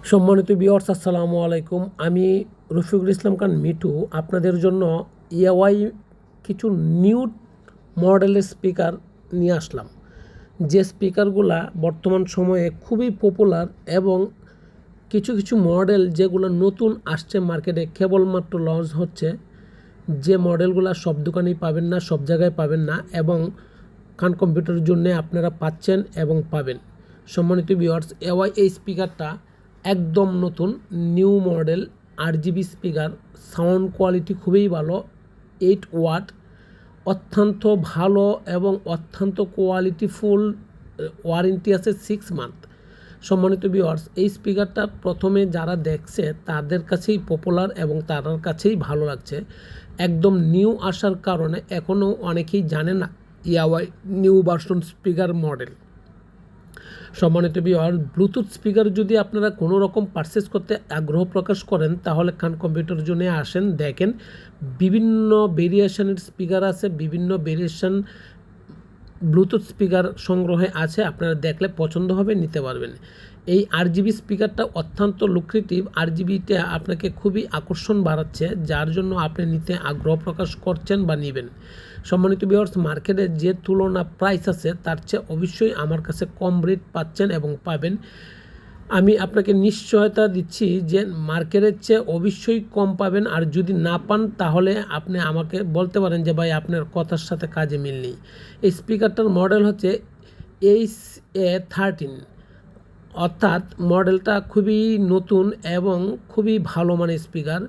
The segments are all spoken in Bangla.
সম্মানিত ভিউয়ার্স, আসসালামু আলাইকুম। আমি রফিকুল ইসলাম খান মিঠু আপনাদের জন্য ইয়াওয়াই কিছু নিউ মডেলের স্পিকার নিয়ে আসলাম। যে স্পিকারগুলা বর্তমান সময়ে খুবই পপুলার এবং কিছু কিছু মডেল যেগুলো নতুন আসছে মার্কেটে, কেবলমাত্র লঞ্চ হচ্ছে, যে মডেলগুলো সব দোকানেই পাবেন না, সব জায়গায় পাবেন না, এবং খান কম্পিউটারের জন্য আপনারা পাচ্ছেন এবং পাবেন। সম্মানিত ভিউয়ার্স, এই স্পিকারটা একদম নতুন new model RGB speaker. Sound quality খুবই ভালো, 8 ওয়াট, অত্যন্ত ভালো এবং অত্যন্ত কোয়ালিটিফুল। ওয়ারেন্টি আছে 6 মান্থ। সম্মানিত ভিউয়ার্স, এই স্পিকারটা প্রথমে যারা দেখছে তাদের কাছেই পপুলার এবং তাদের কাছেই ভালো লাগছে। একদম নিউ আসার কারণে এখনও অনেকেই জানে না ইয়াওয়াই নিউ ভার্সন স্পিকার মডেল। সম্মানিত ভিউয়ার, ব্লুটুথ স্পিকার যদি আপনারা কোনো রকম পারচেস করতে আগ্রহ প্রকাশ করেন তাহলে খান কম্পিউটার জোনে আসেন, দেখেন বিভিন্ন ভেরিয়েশনের স্পিকার আছে, বিভিন্ন ভেরিয়েশন ব্লুটুথ স্পিকার সংগ্রহে আছে। আপনারা দেখলে পছন্দ হবে, নিতে পারবেন। এই RGB স্পিকারটা অত্যন্ত লুক্রেটিভ। RGBটা আপনাকে খুবই আকর্ষণ বাড়াচ্ছে, যার জন্য আপনি নিতে আগ্রহ প্রকাশ করছেন বা নেবেন। সম্মানিত ভিউয়ার্স, মার্কেটে যে তুলনা প্রাইস আছে তার চেয়ে অবশ্যই আমার কাছে কম রেট পাচ্ছেন এবং পাবেন। আমি আপনাকে নিশ্চয়তা দিচ্ছি যে মার্কেটের চেয়ে অবশ্যই কম পাবেন। আর যদি না পান তাহলে আপনি আমাকে বলতে পারেন যে ভাই আপনার কথার সাথে কাজে মিল নেই। এই স্পিকারটার মডেল হচ্ছে HA13, অর্থাৎ মডেলটা খুবই নতুন এবং খুবই ভালো মানের স্পিকার।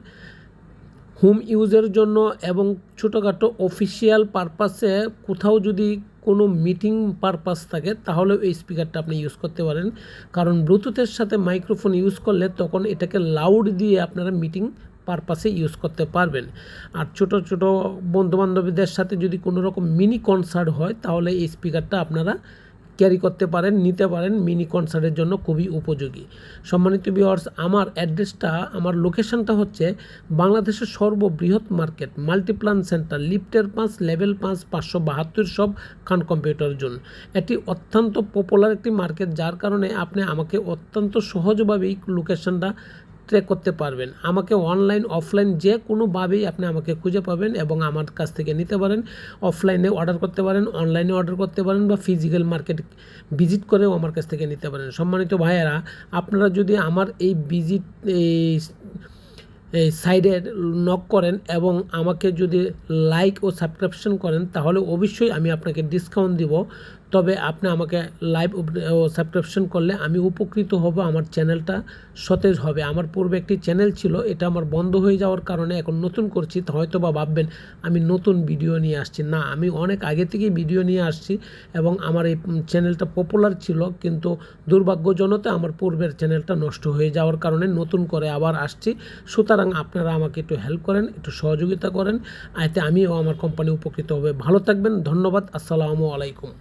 হোম ইউজের জন্য এবং ছোটোখাটো অফিসিয়াল পারপাসে কোথাও যদি কোনো মিটিং পারপাস থাকে তাহলেও এই স্পিকারটা আপনি ইউজ করতে পারেন। কারণ ব্লুটুথের সাথে মাইক্রোফোন ইউজ করলে তখন এটাকে লাউড দিয়ে আপনারা মিটিং পারপাসে ইউজ করতে পারবেন। আর ছোটো ছোটো বন্ধুবান্ধবীদের সাথে যদি কোনো রকম মিনি কনসার্ট হয় তাহলে এই স্পিকারটা আপনারা ক্যারি করতে পারেন, নিতে পারেন। মিনি কনসার্টের জন্য খুবই উপযোগী। সম্মানিত ভিউয়ার্স, আমার অ্যাড্রেসটা, আমার লোকেশনটা হচ্ছে বাংলাদেশের সর্ববৃহৎ মার্কেট মাল্টিপ্লান সেন্টার, লিফটের 5, লেভেল 5, 572 সব খান কম্পিউটার জোন। এটি অত্যন্ত পপুলার একটি মার্কেট, যার কারণে আপনি আমাকে অত্যন্ত সহজভাবেই লোকেশনটা ট্র্যাক করতে পারবেন। আমাকে অনলাইন অফলাইন যে কোনোভাবেই আপনি আমাকে খুঁজে পাবেন এবং আমার কাছ থেকে নিতে পারেন। অফলাইনে অর্ডার করতে পারেন, অনলাইনে অর্ডার করতে পারেন, বা ফিজিক্যাল মার্কেট ভিজিট করেও আমার কাছ থেকে নিতে পারেন। সম্মানিত ভাইয়েরা, আপনারা যদি আমার এই সাইডে নক করেন এবং আমাকে যদি লাইক ও সাবস্ক্রিপশন করেন তাহলে অবশ্যই আমি আপনাকে ডিসকাউন্ট দিব। তবে আপনি আমাকে লাইভ ও সাবস্ক্রিপশন করলে আমি উপকৃত হব, আমার চ্যানেলটা সতেজ হবে। আমার পূর্বে একটি চ্যানেল ছিল, এটা আমার বন্ধ হয়ে যাওয়ার কারণে এখন নতুন করছি। তো হয়তো বা ভাববেন আমি নতুন ভিডিও নিয়ে আসছি, না, আমি অনেক আগে থেকেই ভিডিও নিয়ে আসছি এবং আমার এই চ্যানেলটা পপুলার ছিল, কিন্তু দুর্ভাগ্যজনক আমার পূর্বের চ্যানেলটা নষ্ট হয়ে যাওয়ার কারণে নতুন করে আবার আসছি। সুতরাং আপনারা আমাকে একটু হেল্প করেন, একটু সহযোগিতা করেন, এতে আমিও আমার কোম্পানি উপকৃত হবে। ভালো থাকবেন, ধন্যবাদ, আসসালামু আলাইকুম।